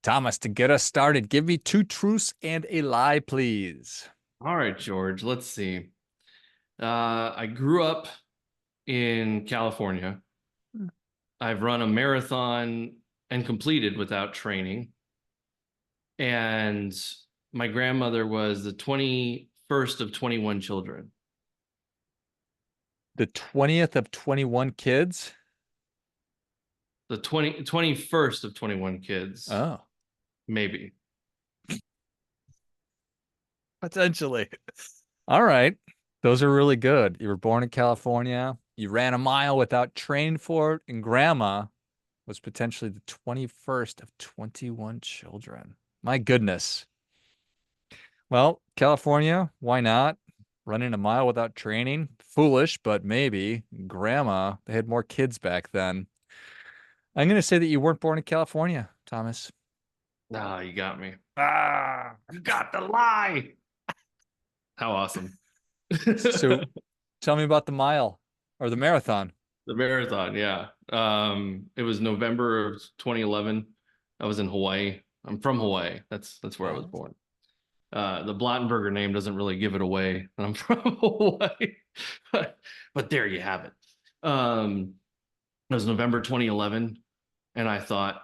Thomas, to get us started, give me two truths and a lie, please. All right, George, let's see. I grew up in California. I've run a marathon and completed without training. And my grandmother was the 21st of 21 children. The 20th of 21 kids? The 21st of 21 kids, Oh, maybe. potentially. All right. Those are really good. You were born in California. You ran a mile without training for it, and grandma was potentially the 21st of 21 children. My goodness. Well, California, why not? Running a mile without training? Foolish, but maybe. Grandma, they had more kids back then. I'm going to say that you weren't born in California, Thomas. Ah, you got me. Ah, you got the lie. How awesome. So tell me about the mile or the marathon. The marathon, yeah. It was November of 2011. I was in Hawaii. I'm from Hawaii. That's where I was Oh. born. The Blottenberger name doesn't really give it away that I'm from Hawaii, but there you have it. It was November 2011, and I thought,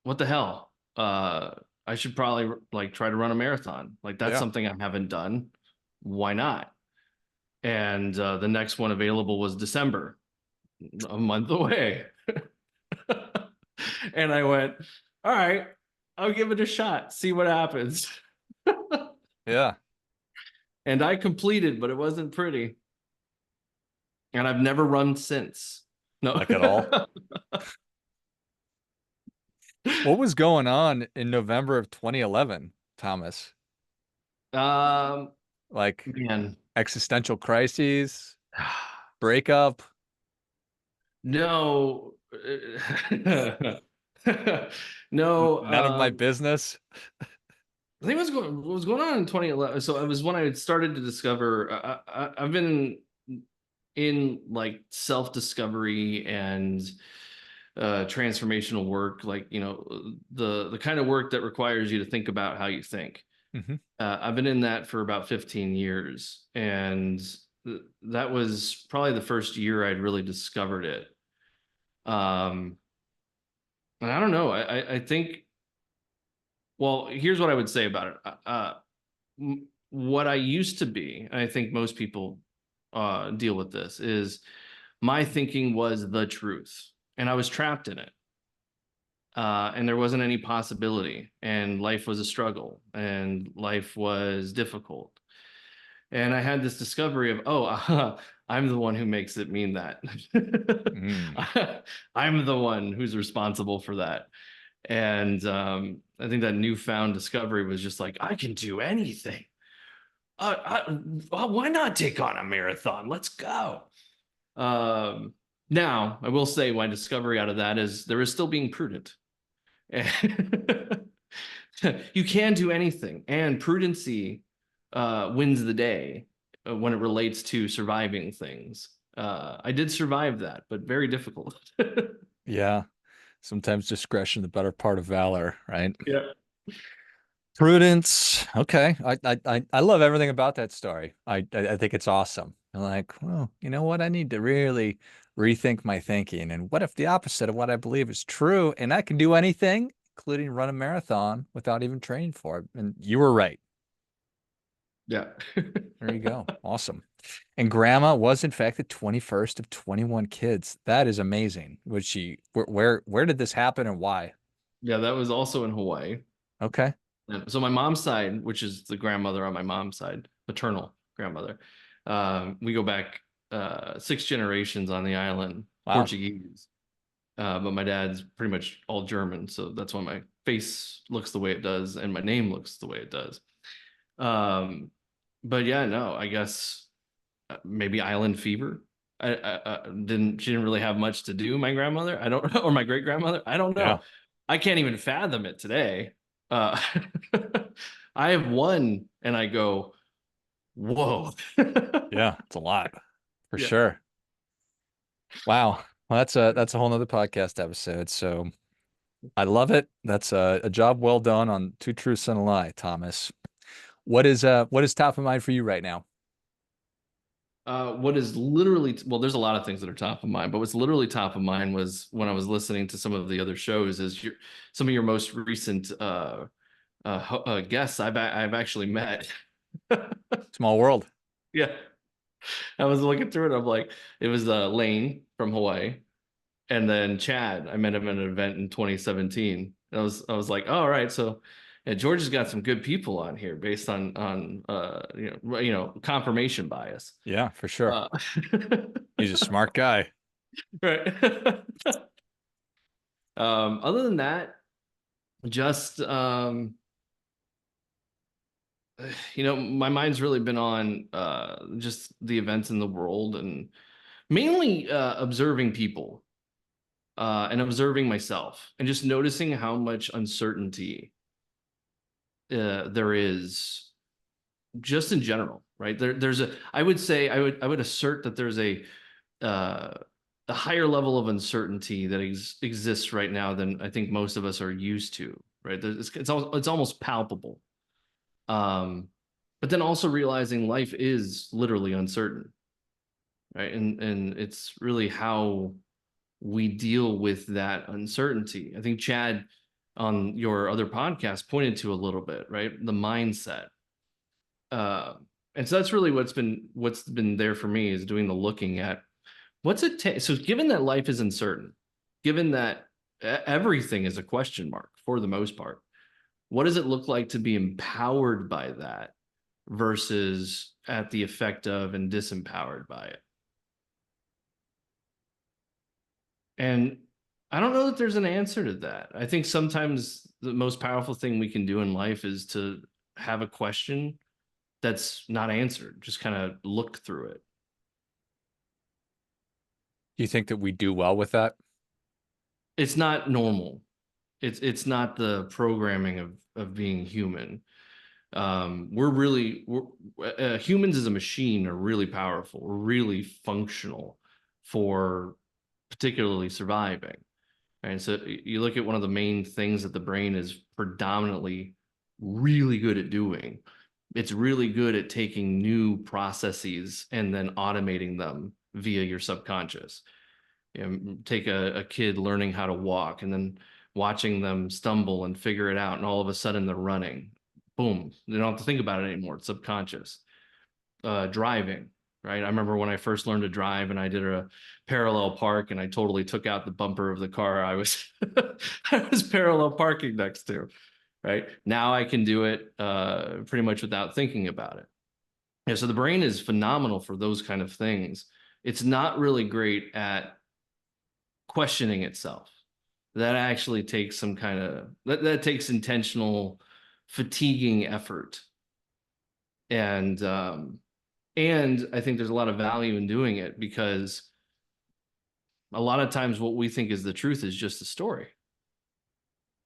what the hell? I should probably like try to run a marathon. Like that's Yeah. something I haven't done. Why not? And the next one available was December, a month away. And I went, all right, I'll give it a shot, see what happens. Yeah. And I completed, but it wasn't pretty. And I've never run since. No. Like at all. What was going on in November of 2011, Thomas? um, Like man. existential crises, breakup, No. No, none of my business. I think what was going on in 2011. So it was when I had started to discover. I've been in like self-discovery and transformational work, like the kind of work that requires you to think about how you think. Hmm. I've been in that for about 15 years, and that was probably the first year I'd really discovered it. Um, and I don't know. I think. Well, here's what I would say about it. What I used to be, and I think most people deal with this, is my thinking was the truth, and I was trapped in it. And there wasn't any possibility, and life was a struggle, and life was difficult. And I had this discovery of, oh, I'm the one who makes it mean that. Mm. I'm the one who's responsible for that. And I think that newfound discovery was just like, I can do anything. Why not take on a marathon? Let's go. Um, Now, I will say my discovery out of that is there is still being prudent. You can do anything, and prudency wins the day when it relates to surviving things. I did survive that, but very difficult. Yeah. Sometimes discretion, the better part of valor, right? Yeah. Prudence. Okay. I love everything about that story. I think it's awesome. I'm like, well, you know what? I need to really rethink my thinking. And what if the opposite of what I believe is true? And I can do anything, including run a marathon without even training for it. And you were right. Yeah. There you go. Awesome. And grandma was in fact the 21st of 21 kids. That is amazing. Was she where did this happen and why? Yeah, that was also in Hawaii. Okay. So my mom's side, which is the grandmother on my mom's side, maternal grandmother, we go back six generations on the island, Wow. Portuguese. But my dad's pretty much all German, so that's why my face looks the way it does and my name looks the way it does. Um, but yeah, no, I guess maybe island fever. She didn't really have much to do, my grandmother. I don't know, or my great grandmother. I don't Yeah. know. I can't even fathom it today. Uh, I have one, and I go, whoa. Yeah, it's a lot for Yeah. sure. Wow. Well, that's a whole nother podcast episode. So I love it. That's a job well done on two truths and a lie, Thomas. What is top of mind for you right now? What is literally, well, there's a lot of things that are top of mind, but what's literally top of mind was when I was listening to some of the other shows is some of your most recent guests I've actually met. Small world. Yeah. I was looking through it. I'm like, it was Lane from Hawaii, and then Chad. I met him at an event in 2017. And I was like, oh, all right, so yeah, Georgia's got some good people on here based on confirmation bias. Yeah, for sure. Uh, He's a smart guy. right. Other than that, just my mind's really been on just the events in the world and mainly observing people and observing myself and just noticing how much uncertainty there is just in general, right? I would say, I would assert that there's uh, a higher level of uncertainty that exists right now than I think most of us are used to, right? It's almost palpable. But then also realizing life is literally uncertain, right? And it's really how we deal with that uncertainty. I think Chad on your other podcast pointed to a little bit, right? The mindset. Uh, and so that's really what's been there for me is doing the looking at what's it take. So given that life is uncertain, given that everything is a question mark for the most part, what does it look like to be empowered by that versus at the effect of and disempowered by it? And I don't know that there's an answer to that. I think sometimes the most powerful thing we can do in life is to have a question that's not answered, just kind of look through it. Do you think that we do well with that? It's not normal. It's not the programming of being human. Humans as a machine are really powerful, we're really functional for particularly surviving. And so you look at one of the main things that the brain is predominantly really good at doing. It's really good at taking new processes and then automating them via your subconscious. Take a kid learning how to walk and then watching them stumble and figure it out, and all of a sudden they're running. Boom. They don't have to think about it anymore. It's subconscious. Driving, right? I remember when I first learned to drive and I did a parallel park and I totally took out the bumper of the car I was I was parallel parking next to, right? Now I can do it pretty much without thinking about it. Yeah, so the brain is phenomenal for those kind of things. It's not really great at questioning itself. That actually takes some kind of that takes intentional fatiguing effort. And I think there's a lot of value in doing it because a lot of times what we think is the truth is just a story.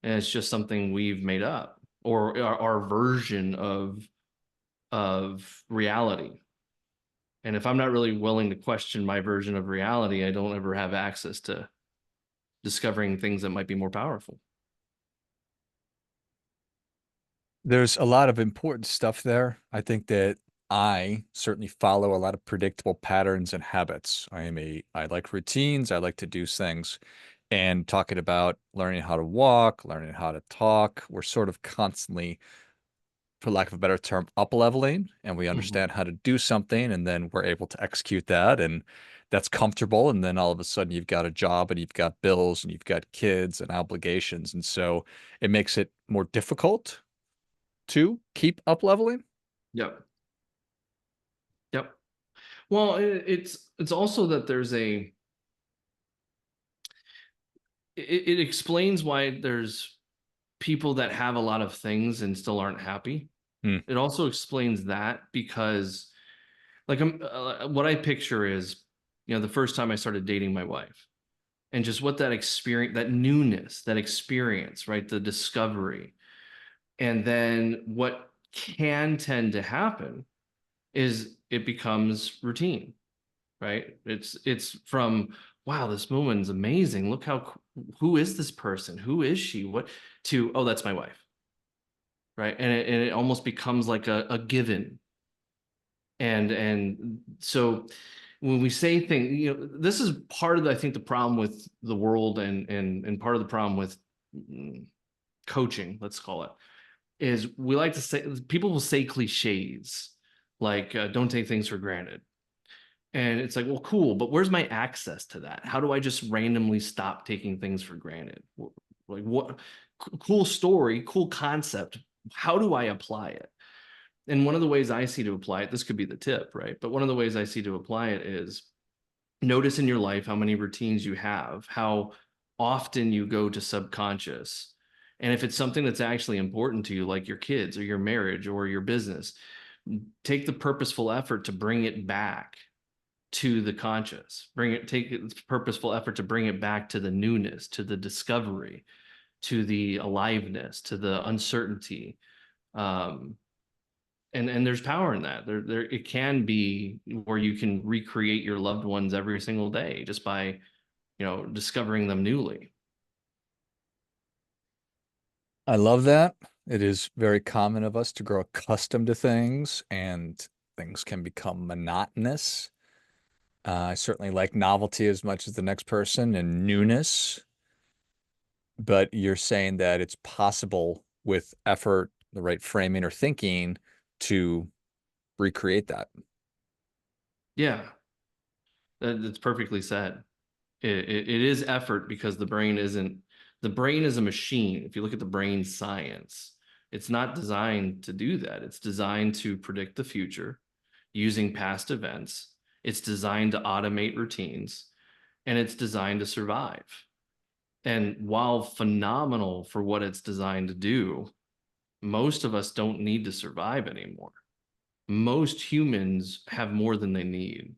And it's just something we've made up or our version of reality. And if I'm not really willing to question my version of reality, I don't ever have access to discovering things that might be more powerful. There's a lot of important stuff there. I think that I certainly follow a lot of predictable patterns and habits. I like routines. I like to do things. And talking about learning how to walk, learning how to talk, we're sort of constantly, for lack of a better term, up leveling, and we Mhm. understand how to do something, and then we're able to execute that, and that's comfortable. And then all of a sudden, you've got a job, and you've got bills, and you've got kids and obligations, and so it makes it more difficult to keep up leveling. Yep. Yep. Well, it's also that it explains why there's people that have a lot of things and still aren't happy. Hmm. It also explains that because like what I picture is, the first time I started dating my wife and just what that experience, that newness, that experience, right? The discovery. And then what can tend to happen is it becomes routine, right? It's from, wow, this woman's amazing. Look how who is this person? Who is she? What to, oh, that's my wife. Right. And it almost becomes like a given. And so when we say things, this is part of I think the problem with the world and part of the problem with coaching, let's call it, is we like to say, people will say cliches like don't take things for granted. And it's like, well, cool, but where's my access to that? How do I just randomly stop taking things for granted? Like, what cool story, cool concept. How do I apply it? And one of the ways I see to apply it, this could be the tip, right? But one of the ways I see to apply it is notice in your life how many routines you have, how often you go to subconscious. And if it's something that's actually important to you, like your kids or your marriage or your business, take the purposeful effort to bring it back to the conscious. Take its purposeful effort to bring it back to the newness, to the discovery, to the aliveness, to the uncertainty. Um, and there's power in that. There it can be where you can recreate your loved ones every single day just by, discovering them newly. I love that. It is very common of us to grow accustomed to things, and things can become monotonous. I certainly like novelty as much as the next person and newness, but you're saying that it's possible with effort, the right framing or thinking to recreate that. Yeah, that's perfectly said. It is effort because the brain is a machine. If you look at the brain science, it's not designed to do that. It's designed to predict the future using past events. It's designed to automate routines, and it's designed to survive. And while phenomenal for what it's designed to do, most of us don't need to survive anymore. Most humans have more than they need.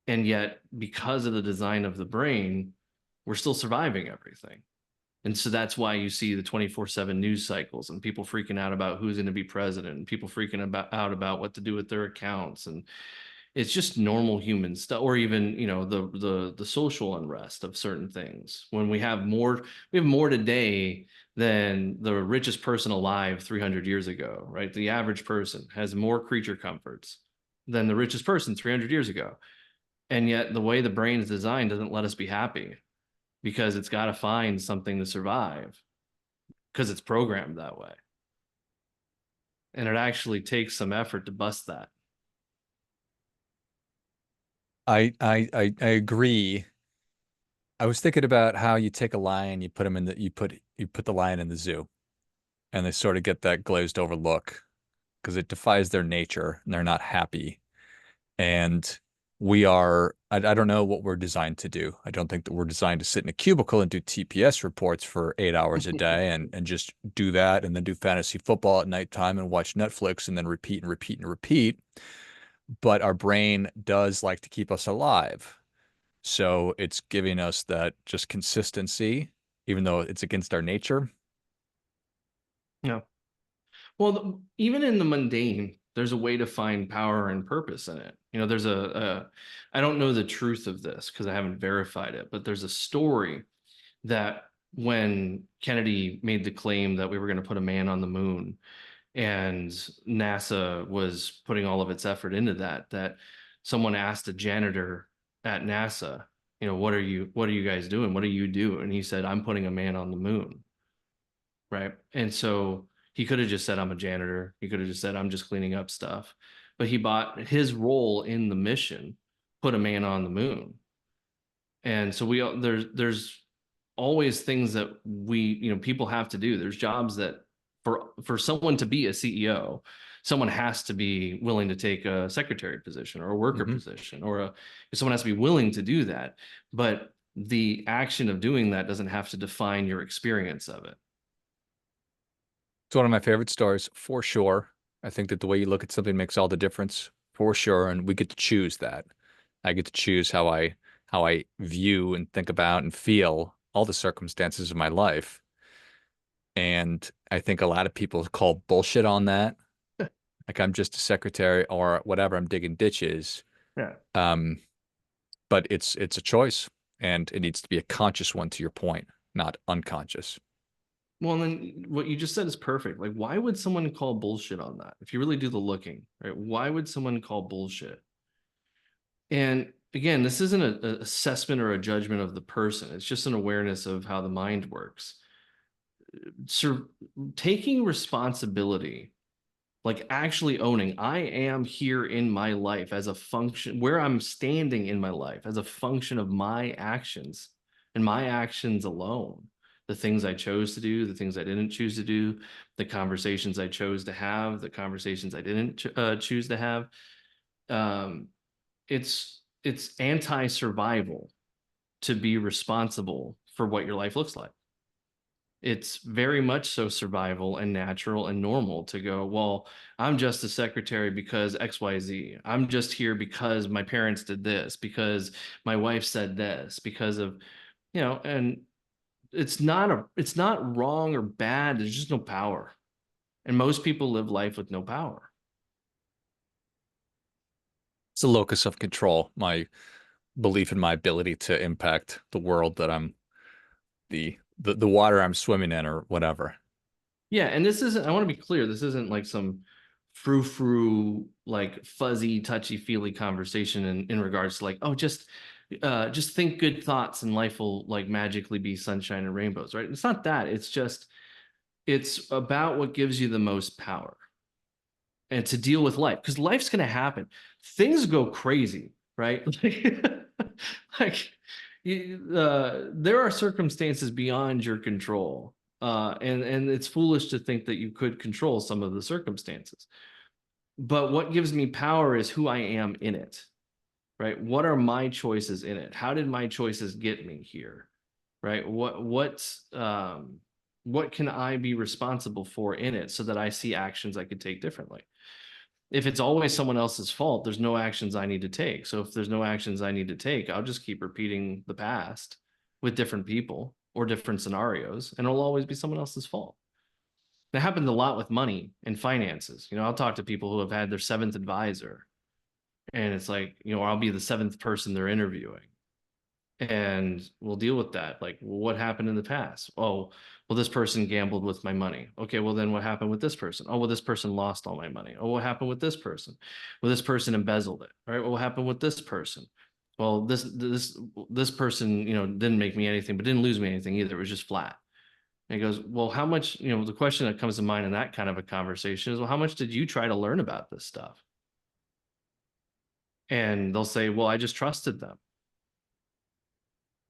And yet, because of the design of the brain, we're still surviving everything. And so that's why you see the 24/7 news cycles and people freaking out about who's going to be president and people freaking out about what to do with their accounts. And it's just normal human stuff, or even, the social unrest of certain things. When we have more today than the richest person alive 300 years ago, right? The average person has more creature comforts than the richest person 300 years ago. And yet the way the brain is designed doesn't let us be happy because it's got to find something to survive because it's programmed that way. And it actually takes some effort to bust that. I agree. I was thinking about how you take a lion, you put him in the you put the lion in the zoo, and they sort of get that glazed over look because it defies their nature and they're not happy. And I don't know what we're designed to do. I don't think that we're designed to sit in a cubicle and do TPS reports for 8 hours a day and just do that and then do fantasy football at nighttime and watch Netflix and then repeat and repeat and repeat. But our brain does like to keep us alive. So it's giving us that just consistency, even though it's against our nature. Yeah. Well, even in the mundane, there's a way to find power and purpose in it. There's I don't know the truth of this because I haven't verified it, but there's a story that when Kennedy made the claim that we were going to put a man on the moon and NASA was putting all of its effort into that someone asked a janitor at NASA, what are you guys doing? What do you do? And he said, I'm putting a man on the moon. Right. And so he could have just said, I'm a janitor. He could have just said, I'm just cleaning up stuff. But he bought his role in the mission, put a man on the moon. And so there's always things that people have to do. There's jobs that for someone to be a CEO, someone has to be willing to take a secretary position or a worker position, or someone has to be willing to do that. But the action of doing that doesn't have to define your experience of it. It's one of my favorite stories for sure. I think that the way you look at something makes all the difference for sure, and we get to choose that. I get to choose how I view and think about and feel all the circumstances of my life. And I think a lot of people call bullshit on that. Like I'm just a secretary or whatever, I'm digging ditches. Yeah. Um, but it's a choice. And it needs to be a conscious one, to your point, not unconscious. Well, and then what you just said is perfect. Like, why would someone call bullshit on that? If you really do the looking, right? Why would someone call bullshit? And again, this isn't an assessment or a judgment of the person. It's just an awareness of how the mind works. So taking responsibility, like actually owning, I am here in my life as a function, where I'm standing in my life as a function of my actions and my actions alone. The things I chose to do, the things I didn't choose to do, the conversations I chose to have, the conversations I didn't choose to have. Um, it's anti-survival to be responsible for what your life looks like. It's very much so survival and natural and normal to go, well, I'm just a secretary because XYZ. I'm just here because my parents did this, because my wife said this, because of, and it's not wrong or bad. There's just no power. And most people live life with no power. It's a locus of control, my belief in my ability to impact the world that I'm the water I'm swimming in or whatever. Yeah, and this isn't, I want to be clear, this isn't like some frou-frou, like fuzzy, touchy-feely conversation in regards to like, oh, just think good thoughts and life will like magically be sunshine and rainbows, right? It's not that. It's about what gives you the most power and to deal with life, because life's going to happen. Things go crazy, right? Like there are circumstances beyond your control, and it's foolish to think that you could control some of the circumstances. But what gives me power is who I am in it, right? What are my choices in it? How did my choices get me here, right? What can I be responsible for in it so that I see actions I could take differently? If it's always someone else's fault, there's no actions I need to take. So if there's no actions I need to take, I'll just keep repeating the past with different people or different scenarios, and it'll always be someone else's fault. That happens a lot with money and finances. I'll talk to people who have had their seventh advisor, and it's like, I'll be the seventh person they're interviewing, and we'll deal with that. Like, well, what happened in the past? Oh, well, this person gambled with my money. Okay, well, then what happened with this person? Oh, well, this person lost all my money. Oh, what happened with this person? Well, this person embezzled it. All right, well, what happened with this person? Well, this person, didn't make me anything, but didn't lose me anything either. It was just flat. And he goes, well, how much, the question that comes to mind in that kind of a conversation is, well, how much did you try to learn about this stuff? And they'll say, well, I just trusted them.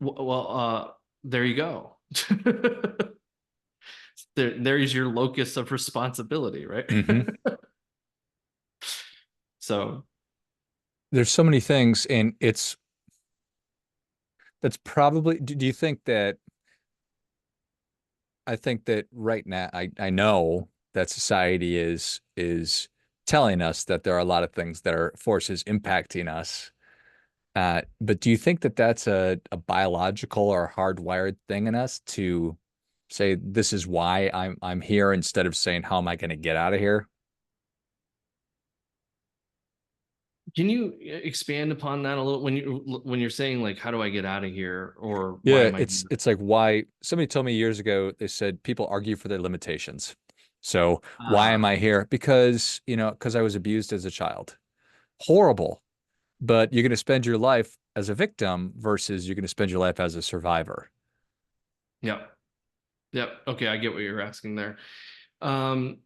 Well, there you go. There's your locus of responsibility, right? Hmm. So There's so many things, and that's probably, do you think that, I think that right now, I know that society is telling us that there are a lot of things that are forces impacting us. But do you think that that's a biological or hardwired thing in us to say this is why I'm here instead of saying how am I going to get out of here? can you expand upon that a little when you're saying like, how do I get out of here, or why Yeah, am I it's here? it's like why somebody told me years ago, they said people argue for their limitations. So why am I here? Because, because I was abused as a child. Horrible. But you're going to spend your life as a victim versus you're going to spend your life as a survivor. Yep. Yep. Okay, I get what you're asking there. Um,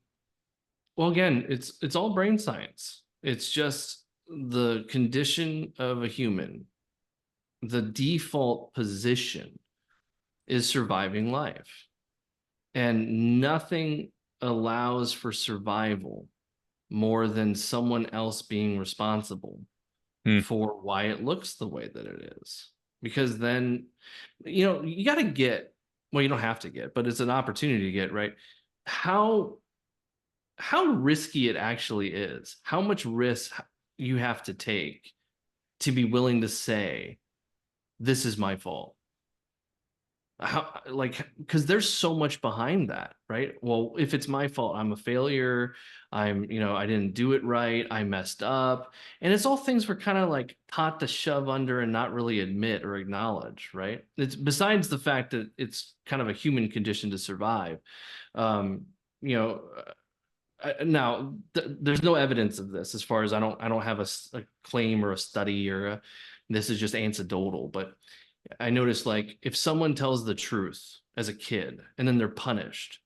well, again, it's all brain science. It's just the condition of a human. The default position is surviving life. And nothing allows for survival more than someone else being responsible Hmm. for why it looks the way that it is. Because then, you got to get, well, you don't have to get, but it's an opportunity to get, right? How how risky it actually is, how much risk you have to take to be willing to say, this is my fault. How, like, because there's so much behind that, right? Well, if it's my fault, I'm a failure. I didn't do it right. I messed up. And it's all things we're kind of like taught to shove under and not really admit or acknowledge, right? It's besides the fact that it's kind of a human condition to survive. Um, you know, now there's no evidence of this as far as I don't have a claim or a study this is just anecdotal, but I noticed like if someone tells the truth as a kid and then they're punished,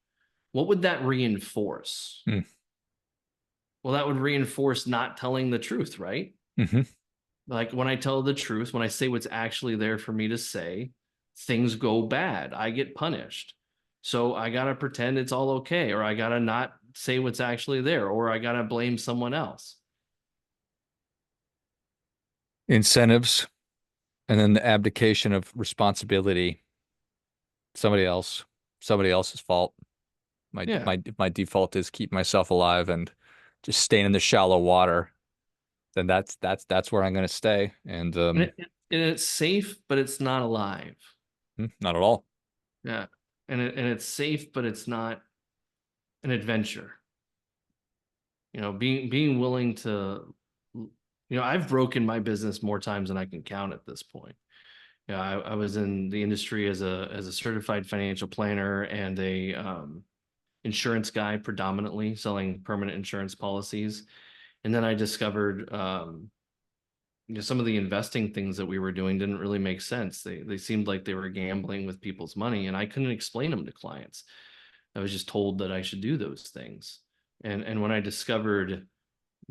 what would that reinforce? Mm. Well, that would reinforce not telling the truth, right? Mm-hmm. Like when I tell the truth, when I say what's actually there for me to say, things go bad. I get punished. So I got to pretend it's all okay, or I got to not say what's actually there, or I got to blame someone else. Incentives, and then the abdication of responsibility. Somebody else, somebody else's fault. My Yeah. my my default is keep myself alive and just staying in the shallow water. Then that's where I'm gonna stay. And And it's safe, but it's not alive. not at all. Yeah. And it's safe, but it's not an adventure. Being willing to, I've broken my business more times than I can count at this point. I was in the industry as a certified financial planner and a insurance guy, predominantly selling permanent insurance policies. And then I discovered some of the investing things that we were doing didn't really make sense. They seemed like they were gambling with people's money, and I couldn't explain them to clients. I was just told that I should do those things. And when I discovered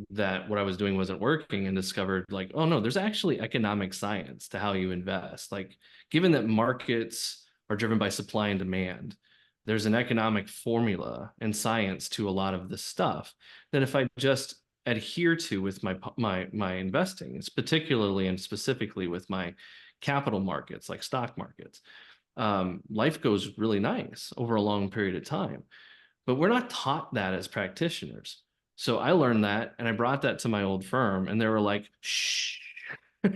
that what I was doing wasn't working and discovered like, oh no, there's actually economic science to how you invest. Like, given that markets are driven by supply and demand, there's an economic formula and science to a lot of this stuff that if I just adhere to with my investing, it's particularly and specifically with my capital markets like stock markets, life goes really nice over a long period of time. But we're not taught that as practitioners. So I learned that and I brought that to my old firm and they were like, shh. They're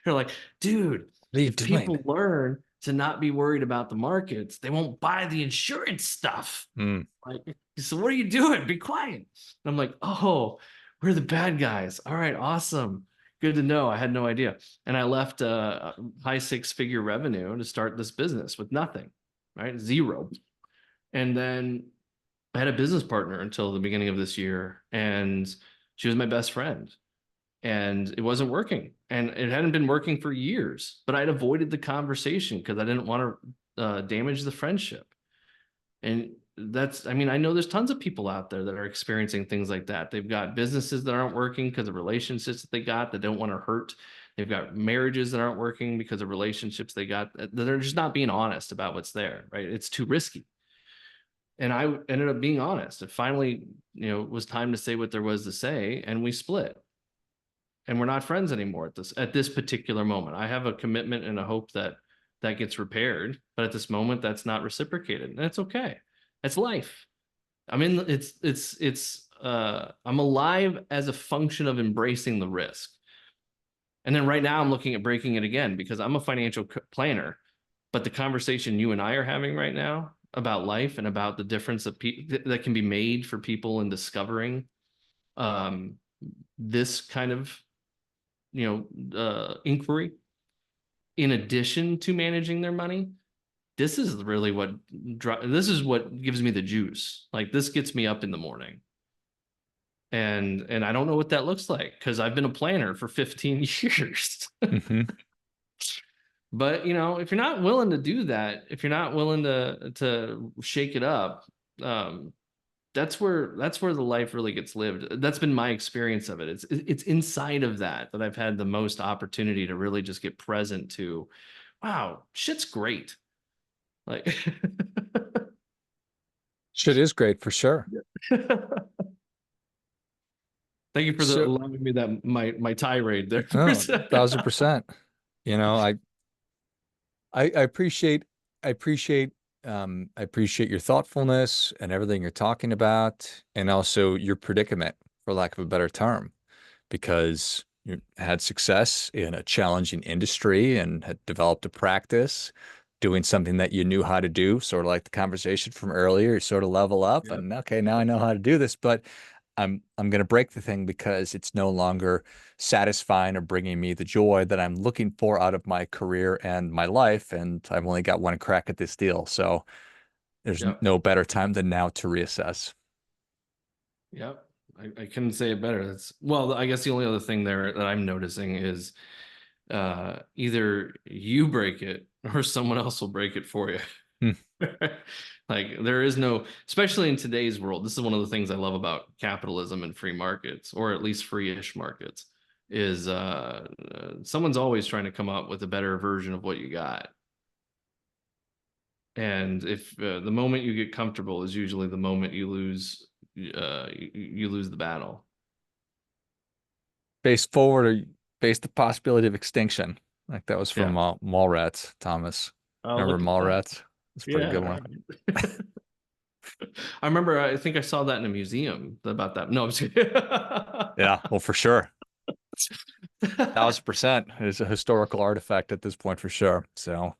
like, dude, What are you if doing? people learn to not be worried about the markets, they won't buy the insurance stuff. Mm. Like, so what are you doing? Be quiet. And I'm like, oh, we're the bad guys. All right, awesome. Good to know. I had no idea. And I left a high six-figure revenue to start this business with nothing, right? Zero. And then I had a business partner until the beginning of this year, and she was my best friend. And it wasn't working. And it hadn't been working for years, but I'd avoided the conversation because I didn't want to damage the friendship. And I mean, I know there's tons of people out there that are experiencing things like that. They've got businesses that aren't working because of relationships that they got that don't want to hurt. They've got marriages that aren't working because of relationships they got that they're just not being honest about what's there, right? It's too risky. And I ended up being honest. It finally, was time to say what there was to say, and we split. And we're not friends anymore at this particular moment. I have a commitment and a hope that that gets repaired, but at this moment, that's not reciprocated, and it's okay. It's life. I mean, I'm alive as a function of embracing the risk. And then right now, I'm looking at breaking it again because I'm a financial planner. But the conversation you and I are having right now about life and about the difference that can be made for people in discovering um, this kind of inquiry in addition to managing their money, this is really this is what gives me the juice. Like, this gets me up in the morning. And I don't know what that looks like because I've been a planner for 15 years. Mm-hmm. But if you're not willing to do that, if you're not willing to shake it up, that's where the life really gets lived. That's been my experience of it. It's inside of that I've had the most opportunity to really just get present to, wow, shit's great. Like, Shit is great for sure. thank you for So, allowing me that my tirade there for a no, second. 1000%. You know, I appreciate I appreciate I appreciate your thoughtfulness and everything you're talking about, and also your predicament, for lack of a better term, because you had success in a challenging industry and had developed a practice, doing something that you knew how to do, sort of like the conversation from earlier. You sort of level up Yep. and okay, now I know how to do this, but I'm going to break the thing because it's no longer satisfying or bringing me the joy that I'm looking for out of my career and my life, and I've only got one crack at this deal. So there's Yep. no better time than now to reassess. Yep. I couldn't say it better. That's well, I guess the only other thing there that I'm noticing is either you break it or someone else will break it for you. Hmm. Like there is no, especially in today's world, this is one of the things I love about capitalism and free markets, or at least free-ish markets, is someone's always trying to come up with a better version of what you got. And if the moment you get comfortable is usually the moment you lose the battle. Face forward or face the possibility of extinction. Like that was Yeah. from Mallrats, Thomas. Oh, Remember look at that. Mallrats? It's a pretty good one. Yeah. I remember, I think I saw that in a museum about that. No, I'm just kidding. Yeah, well, for sure. 1,000%. It's a historical artifact at this point for sure. So,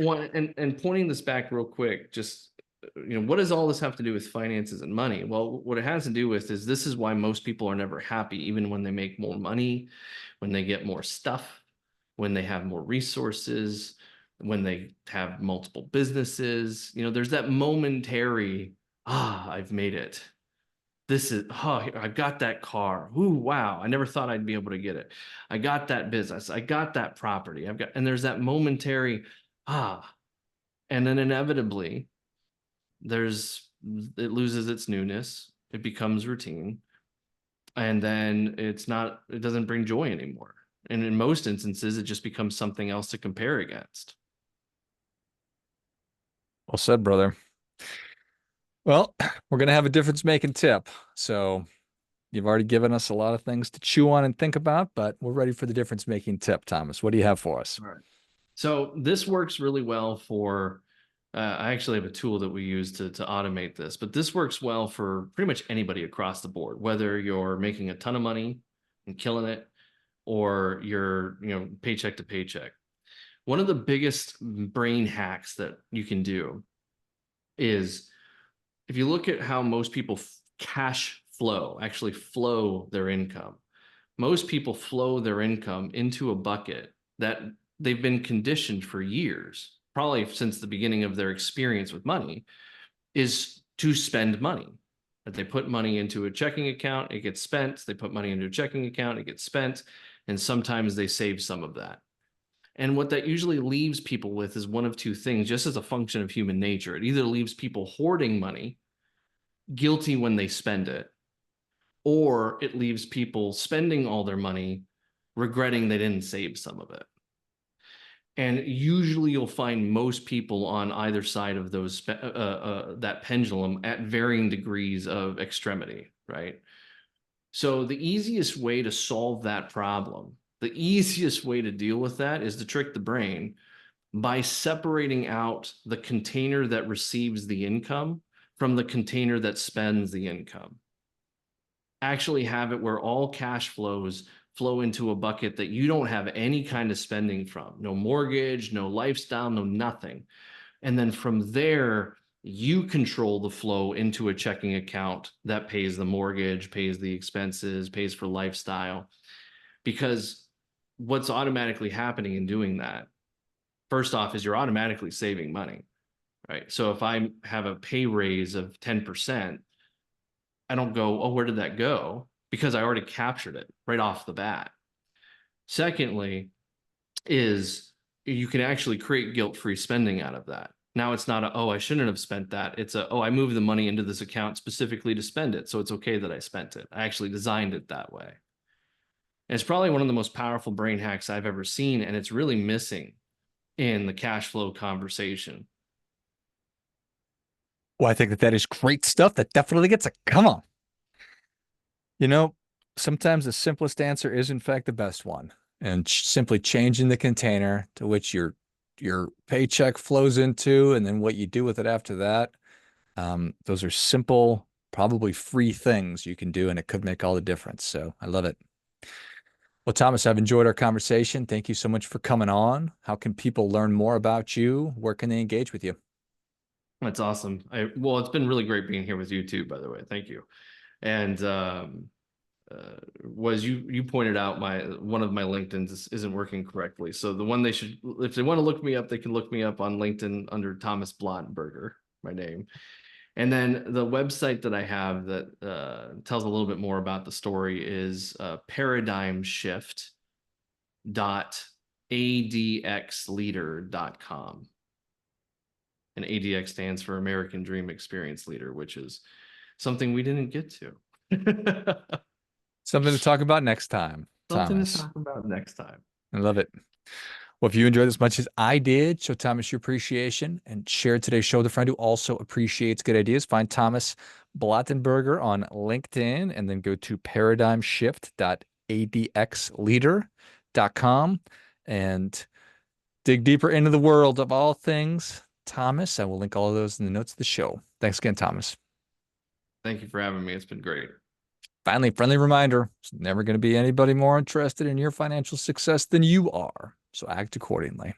Well, and pointing this back real quick, just what does all this have to do with finances and money? Well, what it has to do with is this is why most people are never happy, even when they make more money, when they get more stuff, when they have more resources, when they have multiple businesses. There's that momentary, I've made it. This is, I've got that car. Ooh, wow. I never thought I'd be able to get it. I got that business. I got that property. And there's that momentary, ah, and then inevitably it loses its newness. It becomes routine. And then it doesn't bring joy anymore. And in most instances, it just becomes something else to compare against. well said, brother. Well, we're going to have a difference making tip. So, you've already given us a lot of things to chew on and think about, but we're ready for the difference making tip, Thomas. What do you have for us? All right. So this works really well for, I actually have a tool that we use to automate this, but this works well for pretty much anybody across the board, whether you're making a ton of money and killing it, or you're, paycheck to paycheck. One of the biggest brain hacks that you can do is if you look at how most people cash flow, actually flow their income, most people flow their income into a bucket that they've been conditioned for years, probably since the beginning of their experience with money, is to spend money. That they put money into a checking account, it gets spent. They put money into a checking account, it gets spent. And sometimes they save some of that. And what that usually leaves people with is one of two things, just as a function of human nature. It either leaves people hoarding money, guilty when they spend it, or it leaves people spending all their money, regretting they didn't save some of it. And usually you'll find most people on either side of that pendulum at varying degrees of extremity, right? So the easiest way to solve that problem, the easiest way to deal with that is to trick the brain by separating out the container that receives the income from the container that spends the income. Actually have it where all cash flows flow into a bucket that you don't have any kind of spending from. No mortgage, no lifestyle, no nothing. And then from there, you control the flow into a checking account that pays the mortgage, pays the expenses, pays for lifestyle. Because what's automatically happening in doing that, first off, is you're automatically saving money, right? So if I have a pay raise of 10%, I don't go, oh, where did that go? Because I already captured it right off the bat. Secondly, is you can actually create guilt-free spending out of that. Now it's not oh, I shouldn't have spent that. It's oh, I moved the money into this account specifically to spend it. So it's okay that I spent it. I actually designed it that way. And it's probably one of the most powerful brain hacks I've ever seen. And it's really missing in the cash flow conversation. Well, I think that that is great stuff. That definitely gets a come on. You know, sometimes the simplest answer is in fact the best one. And simply changing the container to which your paycheck flows into and then what you do with it after that. Those are simple, probably free things you can do, and it could make all the difference. So I love it. Well, Thomas, I've enjoyed our conversation. Thank you so much for coming on. How can people learn more about you? Where can they engage with you? That's awesome. Well, it's been really great being here with you too, by the way. Thank you. And was you pointed out my one of my LinkedIn's isn't working correctly. So the one they should, if they want to look me up, they can look me up on LinkedIn under Thomas Blottenberger, my name. And then the website that I have that tells a little bit more about the story is paradigmshift.adxleader.com. And ADX stands for American Dream Experience Leader, which is something we didn't get to. Something to talk about next time, Something to Thomas. talk about next time. I love it. Well, if you enjoyed as much as I did, show Thomas your appreciation and share today's show with a friend who also appreciates good ideas. Find Thomas Blottenberger on LinkedIn and then go to paradigmshift.adxleader.com and dig deeper into the world of all things Thomas. I will link all of those in the notes of the show. Thanks again, Thomas. Thank you for having me. It's been great. Finally, friendly reminder, there's never going to be anybody more interested in your financial success than you are. So act accordingly.